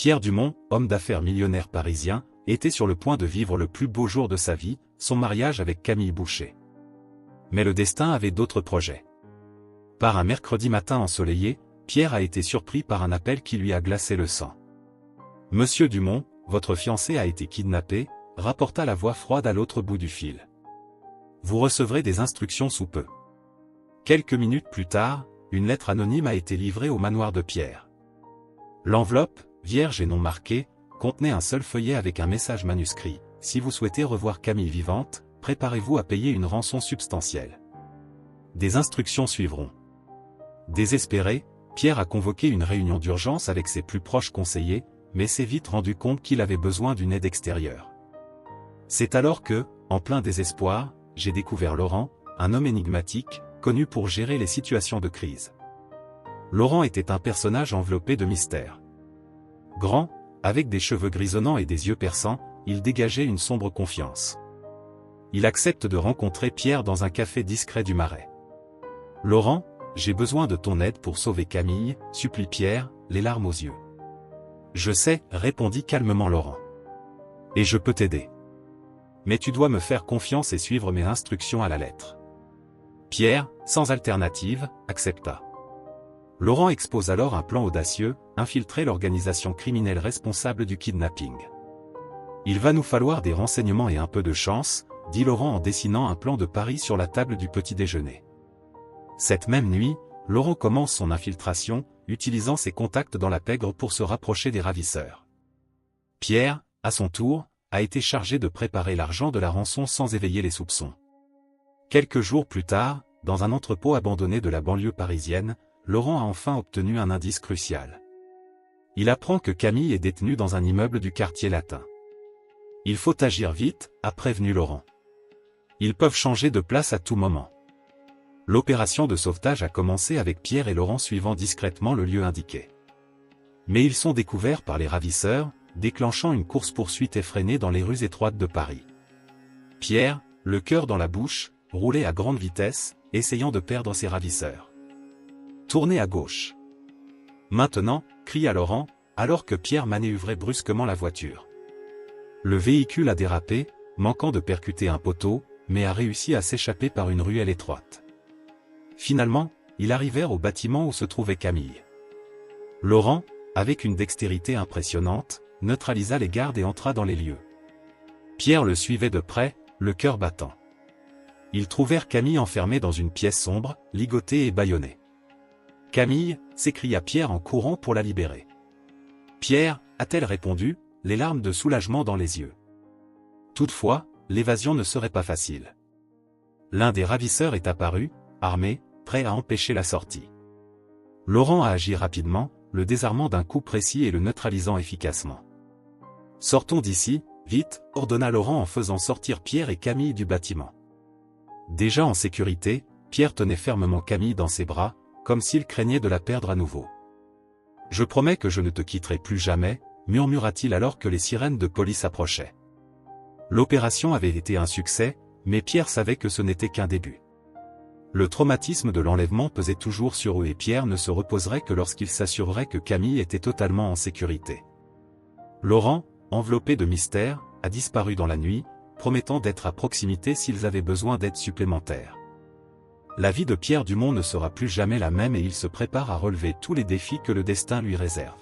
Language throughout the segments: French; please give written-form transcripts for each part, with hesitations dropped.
Pierre Dumont, homme d'affaires millionnaire parisien, était sur le point de vivre le plus beau jour de sa vie, son mariage avec Camille Boucher. Mais le destin avait d'autres projets. Par un mercredi matin ensoleillé, Pierre a été surpris par un appel qui lui a glacé le sang. « Monsieur Dumont, votre fiancée a été kidnappée », rapporta la voix froide à l'autre bout du fil. « Vous recevrez des instructions sous peu. » Quelques minutes plus tard, une lettre anonyme a été livrée au manoir de Pierre. L'enveloppe, vierge et non marquée, contenait un seul feuillet avec un message manuscrit. « Si vous souhaitez revoir Camille vivante, préparez-vous à payer une rançon substantielle. » Des instructions suivront. Désespéré, Pierre a convoqué une réunion d'urgence avec ses plus proches conseillers, mais s'est vite rendu compte qu'il avait besoin d'une aide extérieure. C'est alors que, en plein désespoir, j'ai découvert Laurent, un homme énigmatique, connu pour gérer les situations de crise. Laurent était un personnage enveloppé de mystère. Grand, avec des cheveux grisonnants et des yeux perçants, il dégageait une sombre confiance. Il accepte de rencontrer Pierre dans un café discret du Marais. « Laurent, j'ai besoin de ton aide pour sauver Camille, » supplie Pierre, les larmes aux yeux. « Je sais, » répondit calmement Laurent. « Et je peux t'aider. Mais tu dois me faire confiance et suivre mes instructions à la lettre. » Pierre, sans alternative, accepta. Laurent expose alors un plan audacieux, infiltrer l'organisation criminelle responsable du kidnapping. « Il va nous falloir des renseignements et un peu de chance, » dit Laurent en dessinant un plan de Paris sur la table du petit déjeuner. Cette même nuit, Laurent commence son infiltration, utilisant ses contacts dans la pègre pour se rapprocher des ravisseurs. Pierre, à son tour, a été chargé de préparer l'argent de la rançon sans éveiller les soupçons. Quelques jours plus tard, dans un entrepôt abandonné de la banlieue parisienne, Laurent a enfin obtenu un indice crucial. Il apprend que Camille est détenue dans un immeuble du quartier latin. « Il faut agir vite », a prévenu Laurent. « Ils peuvent changer de place à tout moment. » L'opération de sauvetage a commencé avec Pierre et Laurent suivant discrètement le lieu indiqué. Mais ils sont découverts par les ravisseurs, déclenchant une course-poursuite effrénée dans les rues étroites de Paris. Pierre, le cœur dans la bouche, roulait à grande vitesse, essayant de perdre ses ravisseurs. « Tournez à gauche. »« Maintenant », cria Laurent, alors que Pierre manœuvrait brusquement la voiture. Le véhicule a dérapé, manquant de percuter un poteau, mais a réussi à s'échapper par une ruelle étroite. Finalement, ils arrivèrent au bâtiment où se trouvait Camille. Laurent, avec une dextérité impressionnante, neutralisa les gardes et entra dans les lieux. Pierre le suivait de près, le cœur battant. Ils trouvèrent Camille enfermée dans une pièce sombre, ligotée et bâillonnée. « Camille » s'écria Pierre en courant pour la libérer. « Pierre » a-t-elle répondu, les larmes de soulagement dans les yeux. Toutefois, l'évasion ne serait pas facile. L'un des ravisseurs est apparu, armé, prêt à empêcher la sortie. Laurent a agi rapidement, le désarmant d'un coup précis et le neutralisant efficacement. « Sortons d'ici, vite » ordonna Laurent en faisant sortir Pierre et Camille du bâtiment. Déjà en sécurité, Pierre tenait fermement Camille dans ses bras, comme s'il craignait de la perdre à nouveau. « Je promets que je ne te quitterai plus jamais » murmura-t-il alors que les sirènes de police approchaient. L'opération avait été un succès, mais Pierre savait que ce n'était qu'un début. Le traumatisme de l'enlèvement pesait toujours sur eux et Pierre ne se reposerait que lorsqu'il s'assurerait que Camille était totalement en sécurité. Laurent, enveloppé de mystère, a disparu dans la nuit, promettant d'être à proximité s'ils avaient besoin d'aide supplémentaire. La vie de Pierre Dumont ne sera plus jamais la même et il se prépare à relever tous les défis que le destin lui réserve.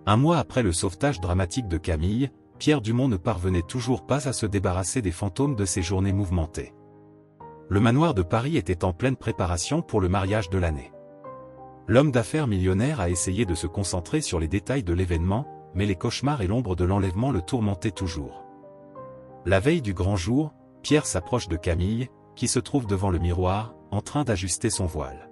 Un mois après le sauvetage dramatique de Camille, Pierre Dumont ne parvenait toujours pas à se débarrasser des fantômes de ses journées mouvementées. Le manoir de Paris était en pleine préparation pour le mariage de l'année. L'homme d'affaires millionnaire a essayé de se concentrer sur les détails de l'événement, mais les cauchemars et l'ombre de l'enlèvement le tourmentaient toujours. La veille du grand jour, Pierre s'approche de Camille, qui se trouve devant le miroir, en train d'ajuster son voile.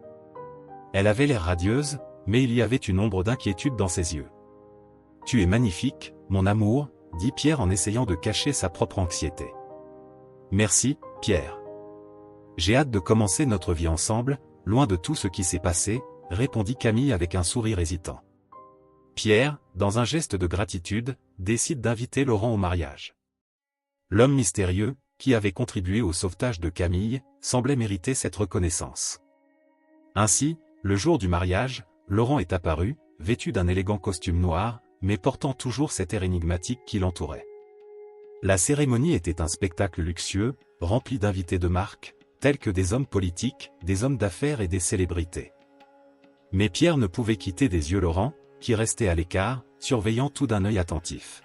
Elle avait l'air radieuse, mais il y avait une ombre d'inquiétude dans ses yeux. « Tu es magnifique, mon amour », dit Pierre en essayant de cacher sa propre anxiété. « Merci, Pierre. J'ai hâte de commencer notre vie ensemble, loin de tout ce qui s'est passé, » répondit Camille avec un sourire hésitant. Pierre, dans un geste de gratitude, décide d'inviter Laurent au mariage. L'homme mystérieux, qui avait contribué au sauvetage de Camille, semblait mériter cette reconnaissance. Ainsi, le jour du mariage, Laurent est apparu, vêtu d'un élégant costume noir, mais portant toujours cet air énigmatique qui l'entourait. La cérémonie était un spectacle luxueux, rempli d'invités de marque, tels que des hommes politiques, des hommes d'affaires et des célébrités. Mais Pierre ne pouvait quitter des yeux Laurent, qui restait à l'écart, surveillant tout d'un œil attentif.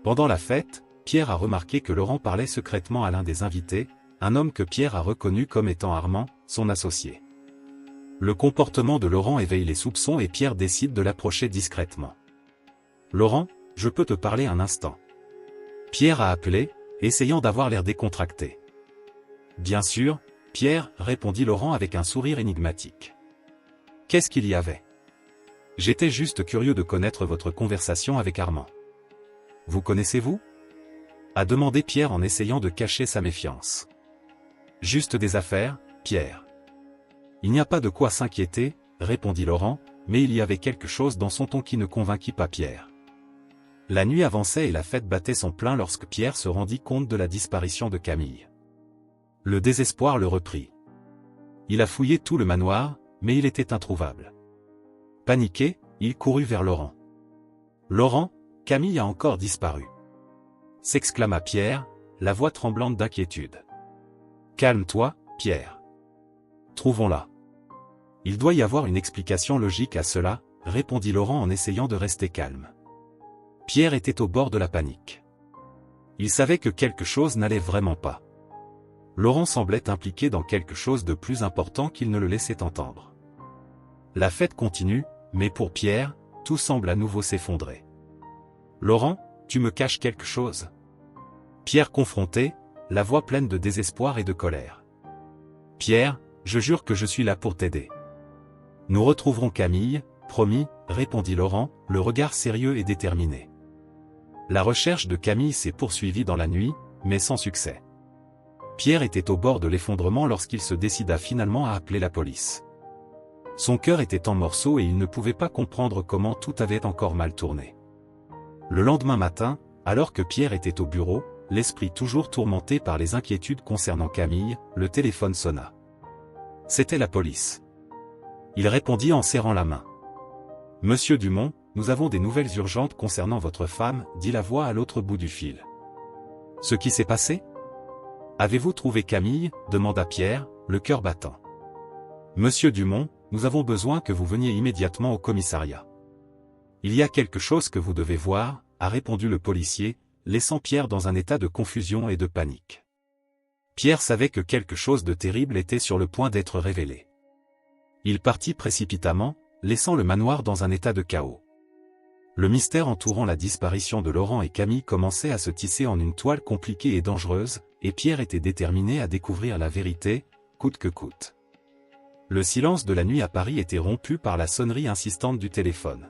Pendant la fête, Pierre a remarqué que Laurent parlait secrètement à l'un des invités, un homme que Pierre a reconnu comme étant Armand, son associé. Le comportement de Laurent éveille les soupçons et Pierre décide de l'approcher discrètement. « Laurent, je peux te parler un instant ?» Pierre a appelé, essayant d'avoir l'air décontracté. « Bien sûr, Pierre, » répondit Laurent avec un sourire énigmatique. « Qu'est-ce qu'il y avait ? » « J'étais juste curieux de connaître votre conversation avec Armand. »« Vous connaissez-vous » a demandé Pierre en essayant de cacher sa méfiance. « Juste des affaires, Pierre. » « Il n'y a pas de quoi s'inquiéter, » répondit Laurent, mais il y avait quelque chose dans son ton qui ne convainquit pas Pierre. La nuit avançait et la fête battait son plein lorsque Pierre se rendit compte de la disparition de Camille. Le désespoir le reprit. Il a fouillé tout le manoir, mais il était introuvable. Paniqué, il courut vers Laurent. « Laurent, Camille a encore disparu !» s'exclama Pierre, la voix tremblante d'inquiétude. « Calme-toi, Pierre. Trouvons-la. Il doit y avoir une explication logique à cela, » répondit Laurent en essayant de rester calme. Pierre était au bord de la panique. Il savait que quelque chose n'allait vraiment pas. Laurent semblait impliqué dans quelque chose de plus important qu'il ne le laissait entendre. La fête continue, mais pour Pierre, tout semble à nouveau s'effondrer. « Laurent, tu me caches quelque chose ?» Pierre confronté, la voix pleine de désespoir et de colère. « Pierre, je jure que je suis là pour t'aider. Nous retrouverons Camille, promis, » répondit Laurent, le regard sérieux et déterminé. La recherche de Camille s'est poursuivie dans la nuit, mais sans succès. Pierre était au bord de l'effondrement lorsqu'il se décida finalement à appeler la police. Son cœur était en morceaux et il ne pouvait pas comprendre comment tout avait encore mal tourné. Le lendemain matin, alors que Pierre était au bureau, l'esprit toujours tourmenté par les inquiétudes concernant Camille, le téléphone sonna. C'était la police. Il répondit en serrant la main. « Monsieur Dumont, nous avons des nouvelles urgentes concernant votre femme, » dit la voix à l'autre bout du fil. « Ce qui s'est passé ? Avez-vous trouvé Camille ? » demanda Pierre, le cœur battant. « Monsieur Dumont, nous avons besoin que vous veniez immédiatement au commissariat. »« Il y a quelque chose que vous devez voir, » a répondu le policier, laissant Pierre dans un état de confusion et de panique. Pierre savait que quelque chose de terrible était sur le point d'être révélé. Il partit précipitamment, laissant le manoir dans un état de chaos. Le mystère entourant la disparition de Laurent et Camille commençait à se tisser en une toile compliquée et dangereuse, et Pierre était déterminé à découvrir la vérité, coûte que coûte. Le silence de la nuit à Paris était rompu par la sonnerie insistante du téléphone.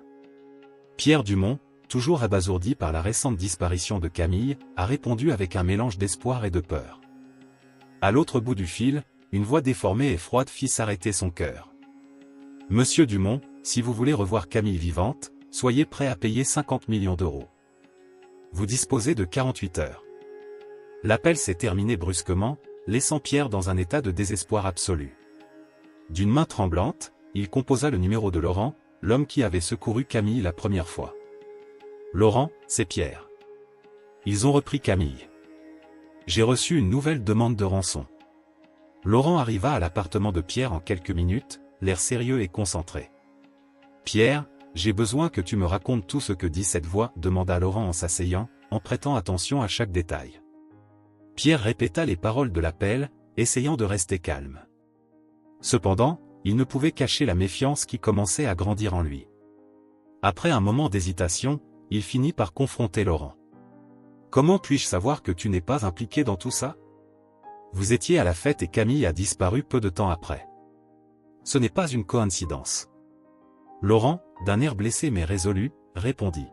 Pierre Dumont, toujours abasourdi par la récente disparition de Camille, a répondu avec un mélange d'espoir et de peur. À l'autre bout du fil, une voix déformée et froide fit s'arrêter son cœur. « Monsieur Dumont, si vous voulez revoir Camille vivante, soyez prêt à payer 50 millions d'euros. Vous disposez de 48 heures. » L'appel s'est terminé brusquement, laissant Pierre dans un état de désespoir absolu. D'une main tremblante, il composa le numéro de Laurent, l'homme qui avait secouru Camille la première fois. « Laurent, c'est Pierre. Ils ont repris Camille. J'ai reçu une nouvelle demande de rançon. » Laurent arriva à l'appartement de Pierre en quelques minutes, l'air sérieux et concentré. « Pierre, j'ai besoin que tu me racontes tout ce que dit cette voix, » demanda Laurent en s'asseyant, en prêtant attention à chaque détail. Pierre répéta les paroles de l'appel, essayant de rester calme. Cependant, il ne pouvait cacher la méfiance qui commençait à grandir en lui. Après un moment d'hésitation, il finit par confronter Laurent. « Comment puis-je savoir que tu n'es pas impliqué dans tout ça ? Vous étiez à la fête et Camille a disparu peu de temps après. Ce n'est pas une coïncidence. » Laurent, d'un air blessé mais résolu, répondit.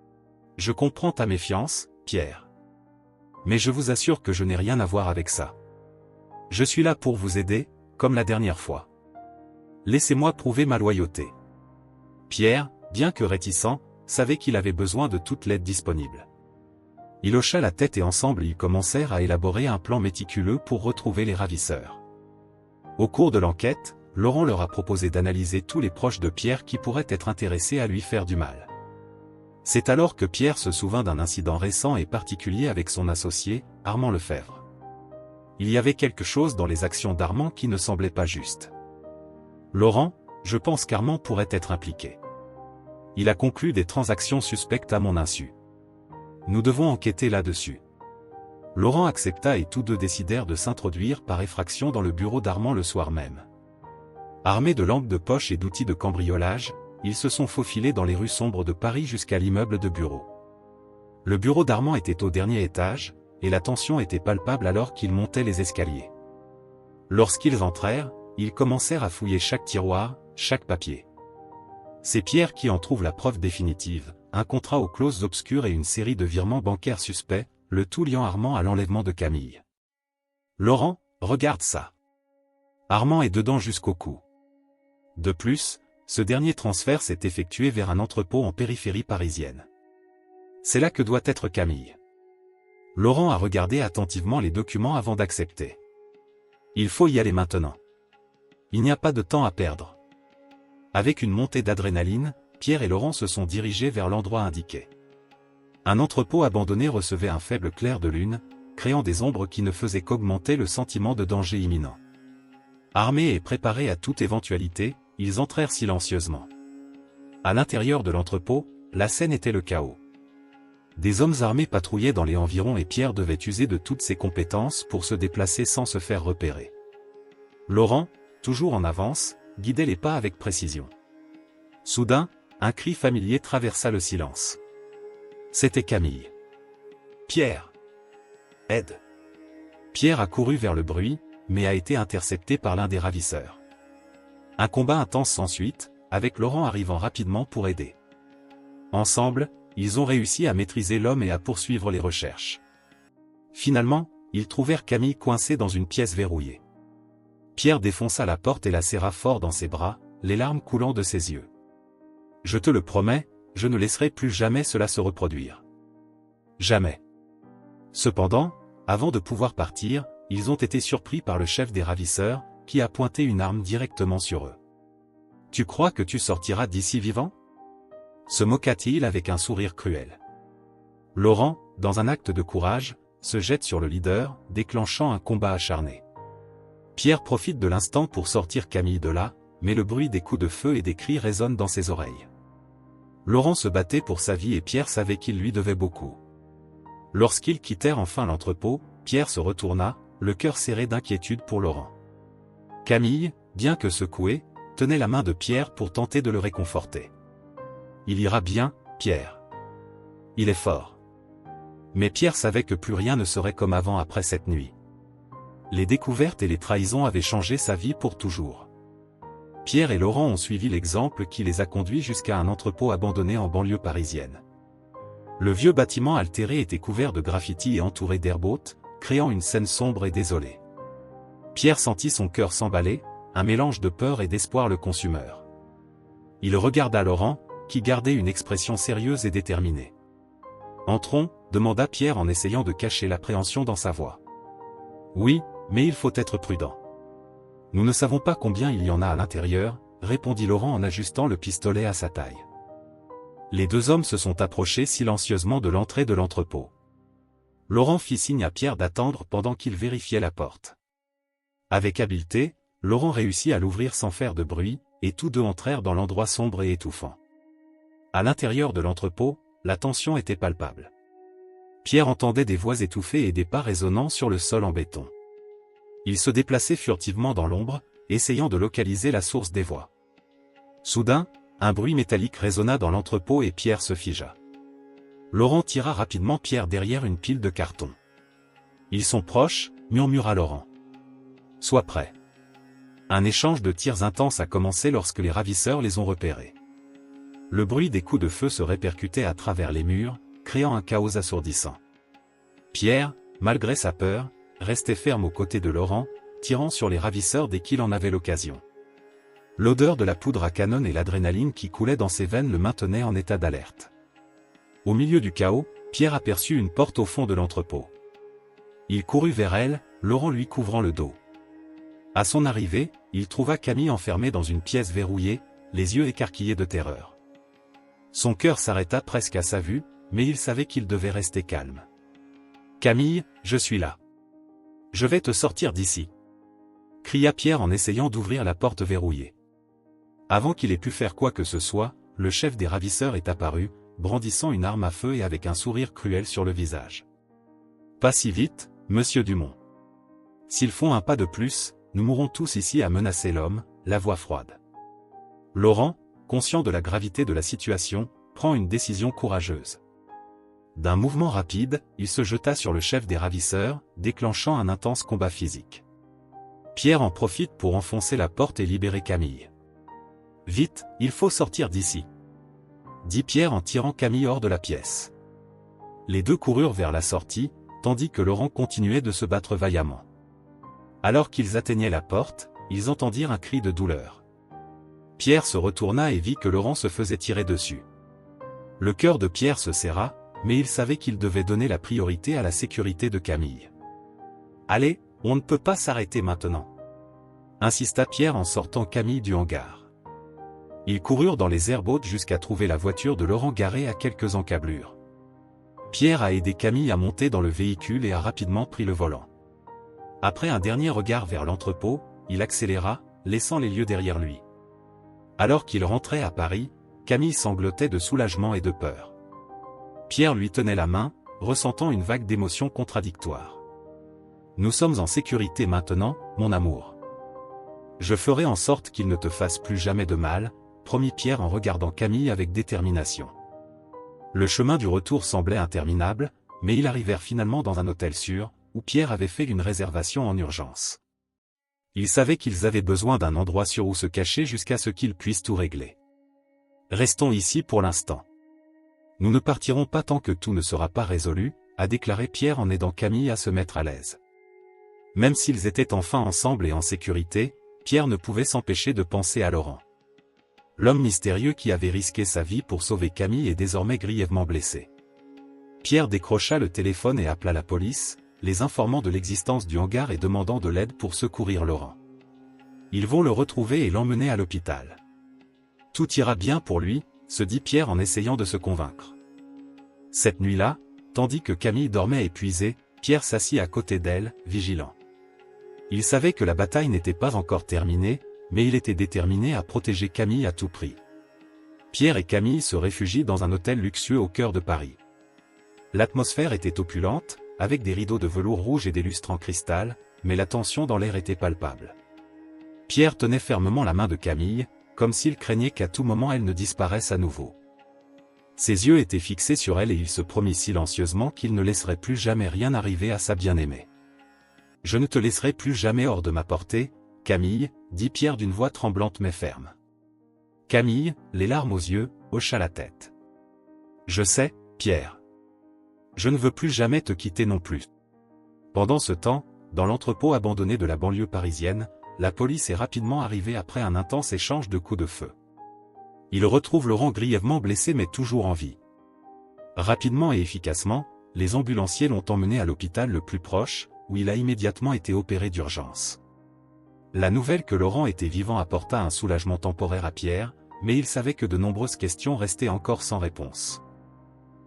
« Je comprends ta méfiance, Pierre. Mais je vous assure que je n'ai rien à voir avec ça. Je suis là pour vous aider, comme la dernière fois. Laissez-moi prouver ma loyauté. » Pierre, bien que réticent, savait qu'il avait besoin de toute l'aide disponible. Il hocha la tête et ensemble ils commencèrent à élaborer un plan méticuleux pour retrouver les ravisseurs. Au cours de l'enquête, Laurent leur a proposé d'analyser tous les proches de Pierre qui pourraient être intéressés à lui faire du mal. C'est alors que Pierre se souvint d'un incident récent et particulier avec son associé, Armand Lefebvre. Il y avait quelque chose dans les actions d'Armand qui ne semblait pas juste. Laurent, je pense qu'Armand pourrait être impliqué. Il a conclu des transactions suspectes à mon insu. Nous devons enquêter là-dessus. Laurent accepta et tous deux décidèrent de s'introduire par effraction dans le bureau d'Armand le soir même. Armés de lampes de poche et d'outils de cambriolage, ils se sont faufilés dans les rues sombres de Paris jusqu'à l'immeuble de bureau. Le bureau d'Armand était au dernier étage, et la tension était palpable alors qu'ils montaient les escaliers. Lorsqu'ils entrèrent, ils commencèrent à fouiller chaque tiroir, chaque papier. C'est Pierre qui en trouve la preuve définitive, un contrat aux clauses obscures et une série de virements bancaires suspects, le tout liant Armand à l'enlèvement de Camille. Laurent, regarde ça. Armand est dedans jusqu'au cou. De plus, ce dernier transfert s'est effectué vers un entrepôt en périphérie parisienne. C'est là que doit être Camille. Laurent a regardé attentivement les documents avant d'accepter. Il faut y aller maintenant. Il n'y a pas de temps à perdre. Avec une montée d'adrénaline, Pierre et Laurent se sont dirigés vers l'endroit indiqué. Un entrepôt abandonné recevait un faible clair de lune, créant des ombres qui ne faisaient qu'augmenter le sentiment de danger imminent. Armés et préparés à toute éventualité, ils entrèrent silencieusement. À l'intérieur de l'entrepôt, la scène était le chaos. Des hommes armés patrouillaient dans les environs et Pierre devait user de toutes ses compétences pour se déplacer sans se faire repérer. Laurent, toujours en avance, guidait les pas avec précision. Soudain, un cri familier traversa le silence. C'était Camille. « Pierre ! Aide !» Pierre a couru vers le bruit, mais a été intercepté par l'un des ravisseurs. Un combat intense s'ensuit, avec Laurent arrivant rapidement pour aider. Ensemble, ils ont réussi à maîtriser l'homme et à poursuivre les recherches. Finalement, ils trouvèrent Camille coincée dans une pièce verrouillée. Pierre défonça la porte et la serra fort dans ses bras, les larmes coulant de ses yeux. « Je te le promets, je ne laisserai plus jamais cela se reproduire. Jamais. » Cependant, avant de pouvoir partir, ils ont été surpris par le chef des ravisseurs, qui a pointé une arme directement sur eux. « Tu crois que tu sortiras d'ici vivant ?» se moqua-t-il avec un sourire cruel. Laurent, dans un acte de courage, se jette sur le leader, déclenchant un combat acharné. Pierre profite de l'instant pour sortir Camille de là, mais le bruit des coups de feu et des cris résonne dans ses oreilles. Laurent se battait pour sa vie et Pierre savait qu'il lui devait beaucoup. Lorsqu'ils quittèrent enfin l'entrepôt, Pierre se retourna, le cœur serré d'inquiétude pour Laurent. Camille, bien que secouée, tenait la main de Pierre pour tenter de le réconforter. « Il ira bien, Pierre. Il est fort. » Mais Pierre savait que plus rien ne serait comme avant après cette nuit. Les découvertes et les trahisons avaient changé sa vie pour toujours. Pierre et Laurent ont suivi l'exemple qui les a conduits jusqu'à un entrepôt abandonné en banlieue parisienne. Le vieux bâtiment altéré était couvert de graffitis et entouré d'herbe haute, créant une scène sombre et désolée. Pierre sentit son cœur s'emballer, un mélange de peur et d'espoir le consumeur. Il regarda Laurent, qui gardait une expression sérieuse et déterminée. « Entrons » demanda Pierre en essayant de cacher l'appréhension dans sa voix. « Oui, mais il faut être prudent. Nous ne savons pas combien il y en a à l'intérieur, » répondit Laurent en ajustant le pistolet à sa taille. Les deux hommes se sont approchés silencieusement de l'entrée de l'entrepôt. Laurent fit signe à Pierre d'attendre pendant qu'il vérifiait la porte. Avec habileté, Laurent réussit à l'ouvrir sans faire de bruit, et tous deux entrèrent dans l'endroit sombre et étouffant. À l'intérieur de l'entrepôt, la tension était palpable. Pierre entendait des voix étouffées et des pas résonnant sur le sol en béton. Il se déplaçait furtivement dans l'ombre, essayant de localiser la source des voix. Soudain, un bruit métallique résonna dans l'entrepôt et Pierre se figea. Laurent tira rapidement Pierre derrière une pile de cartons. « Ils sont proches » murmura Laurent. « Sois prêt. » Un échange de tirs intenses a commencé lorsque les ravisseurs les ont repérés. Le bruit des coups de feu se répercutait à travers les murs, créant un chaos assourdissant. Pierre, malgré sa peur, restait ferme aux côtés de Laurent, tirant sur les ravisseurs dès qu'il en avait l'occasion. L'odeur de la poudre à canon et l'adrénaline qui coulait dans ses veines le maintenaient en état d'alerte. Au milieu du chaos, Pierre aperçut une porte au fond de l'entrepôt. Il courut vers elle, Laurent lui couvrant le dos. À son arrivée, il trouva Camille enfermée dans une pièce verrouillée, les yeux écarquillés de terreur. Son cœur s'arrêta presque à sa vue, mais il savait qu'il devait rester calme. « Camille, je suis là. Je vais te sortir d'ici !» cria Pierre en essayant d'ouvrir la porte verrouillée. Avant qu'il ait pu faire quoi que ce soit, le chef des ravisseurs est apparu, brandissant une arme à feu et avec un sourire cruel sur le visage. « Pas si vite, monsieur Dumont. S'ils font un pas de plus, nous mourrons tous ici, à menacer l'homme, la voix froide. » Laurent, conscient de la gravité de la situation, prend une décision courageuse. D'un mouvement rapide, il se jeta sur le chef des ravisseurs, déclenchant un intense combat physique. Pierre en profite pour enfoncer la porte et libérer Camille. « Vite, il faut sortir d'ici !» dit Pierre en tirant Camille hors de la pièce. Les deux coururent vers la sortie, tandis que Laurent continuait de se battre vaillamment. Alors qu'ils atteignaient la porte, ils entendirent un cri de douleur. Pierre se retourna et vit que Laurent se faisait tirer dessus. Le cœur de Pierre se serra, mais il savait qu'il devait donner la priorité à la sécurité de Camille. « Allez, on ne peut pas s'arrêter maintenant !» insista Pierre en sortant Camille du hangar. Ils coururent dans les herbes hautes jusqu'à trouver la voiture de Laurent garée à quelques encablures. Pierre a aidé Camille à monter dans le véhicule et a rapidement pris le volant. Après un dernier regard vers l'entrepôt, il accéléra, laissant les lieux derrière lui. Alors qu'il rentrait à Paris, Camille sanglotait de soulagement et de peur. Pierre lui tenait la main, ressentant une vague d'émotions contradictoires. « Nous sommes en sécurité maintenant, mon amour. Je ferai en sorte qu'il ne te fasse plus jamais de mal, » promit Pierre en regardant Camille avec détermination. Le chemin du retour semblait interminable, mais ils arrivèrent finalement dans un hôtel sûr, où Pierre avait fait une réservation en urgence. Ils savaient qu'ils avaient besoin d'un endroit sûr où se cacher jusqu'à ce qu'ils puissent tout régler. « Restons ici pour l'instant. Nous ne partirons pas tant que tout ne sera pas résolu, » a déclaré Pierre en aidant Camille à se mettre à l'aise. Même s'ils étaient enfin ensemble et en sécurité, Pierre ne pouvait s'empêcher de penser à Laurent. L'homme mystérieux qui avait risqué sa vie pour sauver Camille est désormais grièvement blessé. Pierre décrocha le téléphone et appela la police, les informant de l'existence du hangar et demandant de l'aide pour secourir Laurent. Ils vont le retrouver et l'emmener à l'hôpital. Tout ira bien pour lui, se dit Pierre en essayant de se convaincre. Cette nuit-là, tandis que Camille dormait épuisée, Pierre s'assit à côté d'elle, vigilant. Il savait que la bataille n'était pas encore terminée, mais il était déterminé à protéger Camille à tout prix. Pierre et Camille se réfugient dans un hôtel luxueux au cœur de Paris. L'atmosphère était opulente, avec des rideaux de velours rouge et des lustres en cristal, mais la tension dans l'air était palpable. Pierre tenait fermement la main de Camille, comme s'il craignait qu'à tout moment elle ne disparaisse à nouveau. Ses yeux étaient fixés sur elle et il se promit silencieusement qu'il ne laisserait plus jamais rien arriver à sa bien-aimée. « Je ne te laisserai plus jamais hors de ma portée, Camille, » dit Pierre d'une voix tremblante mais ferme. Camille, les larmes aux yeux, hocha la tête. « Je sais, Pierre. Je ne veux plus jamais te quitter non plus. » Pendant ce temps, dans l'entrepôt abandonné de la banlieue parisienne, la police est rapidement arrivée après un intense échange de coups de feu. Ils retrouvent Laurent grièvement blessé mais toujours en vie. Rapidement et efficacement, les ambulanciers l'ont emmené à l'hôpital le plus proche, où il a immédiatement été opéré d'urgence. La nouvelle que Laurent était vivant apporta un soulagement temporaire à Pierre, mais il savait que de nombreuses questions restaient encore sans réponse.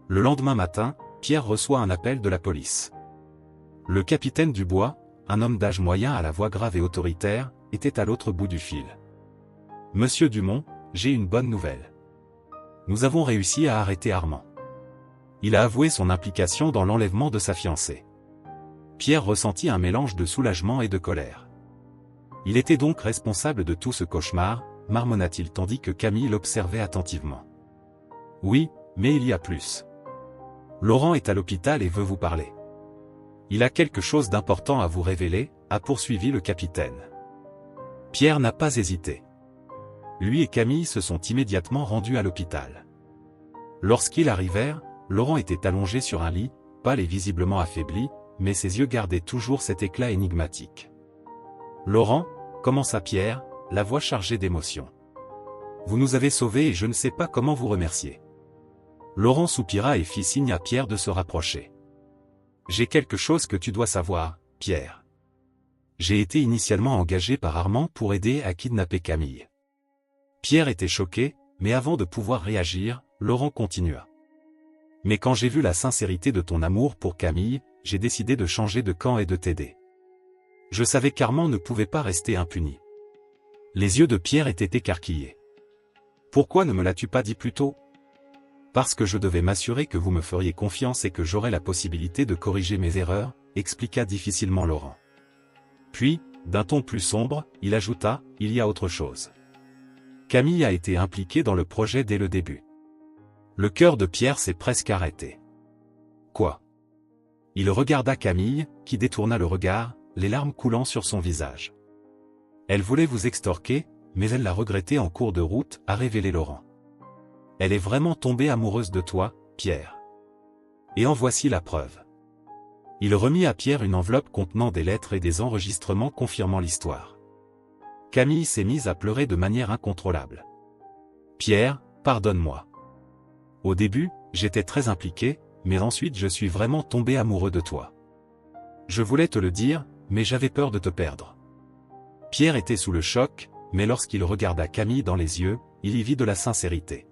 Le lendemain matin, Pierre reçoit un appel de la police. Le capitaine Dubois, un homme d'âge moyen à la voix grave et autoritaire, était à l'autre bout du fil. « Monsieur Dumont, j'ai une bonne nouvelle. Nous avons réussi à arrêter Armand. Il a avoué son implication dans l'enlèvement de sa fiancée. » Pierre ressentit un mélange de soulagement et de colère. Il était donc responsable de tout ce cauchemar, marmonna-t-il tandis que Camille l'observait attentivement. « Oui, mais il y a plus. Laurent est à l'hôpital et veut vous parler. Il a quelque chose d'important à vous révéler, » a poursuivi le capitaine. Pierre n'a pas hésité. Lui et Camille se sont immédiatement rendus à l'hôpital. Lorsqu'ils arrivèrent, Laurent était allongé sur un lit, pâle et visiblement affaibli, mais ses yeux gardaient toujours cet éclat énigmatique. « Laurent, » commença Pierre, la voix chargée d'émotion. « Vous nous avez sauvés et je ne sais pas comment vous remercier. » Laurent soupira et fit signe à Pierre de se rapprocher. « J'ai quelque chose que tu dois savoir, Pierre. J'ai été initialement engagé par Armand pour aider à kidnapper Camille. » Pierre était choqué, mais avant de pouvoir réagir, Laurent continua. Mais quand j'ai vu la sincérité de ton amour pour Camille, j'ai décidé de changer de camp et de t'aider. Je savais qu'Armand ne pouvait pas rester impuni. Les yeux de Pierre étaient écarquillés. Pourquoi ne me l'as-tu pas dit plus tôt? Parce que je devais m'assurer que vous me feriez confiance et que j'aurais la possibilité de corriger mes erreurs, expliqua difficilement Laurent. Puis, d'un ton plus sombre, il ajouta, il y a autre chose. Camille a été impliquée dans le projet dès le début. Le cœur de Pierre s'est presque arrêté. Quoi? Il regarda Camille, qui détourna le regard, les larmes coulant sur son visage. Elle voulait vous extorquer, mais elle l'a regretté en cours de route, a révélé Laurent. Elle est vraiment tombée amoureuse de toi, Pierre. Et en voici la preuve. Il remit à Pierre une enveloppe contenant des lettres et des enregistrements confirmant l'histoire. Camille s'est mise à pleurer de manière incontrôlable. Pierre, pardonne-moi. Au début, j'étais très impliqué, mais ensuite je suis vraiment tombé amoureux de toi. Je voulais te le dire, mais j'avais peur de te perdre. Pierre était sous le choc, mais lorsqu'il regarda Camille dans les yeux, il y vit de la sincérité.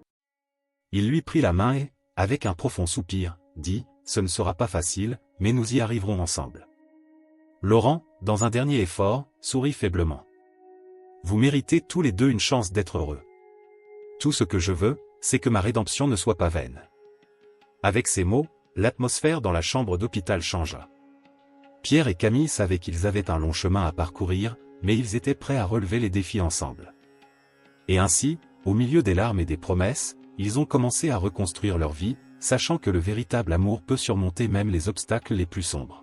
Il lui prit la main et, avec un profond soupir, dit, « Ce ne sera pas facile, mais nous y arriverons ensemble. » Laurent, dans un dernier effort, sourit faiblement. « Vous méritez tous les deux une chance d'être heureux. Tout ce que je veux, c'est que ma rédemption ne soit pas vaine. » Avec ces mots, l'atmosphère dans la chambre d'hôpital changea. Pierre et Camille savaient qu'ils avaient un long chemin à parcourir, mais ils étaient prêts à relever les défis ensemble. Et ainsi, au milieu des larmes et des promesses, ils ont commencé à reconstruire leur vie, sachant que le véritable amour peut surmonter même les obstacles les plus sombres.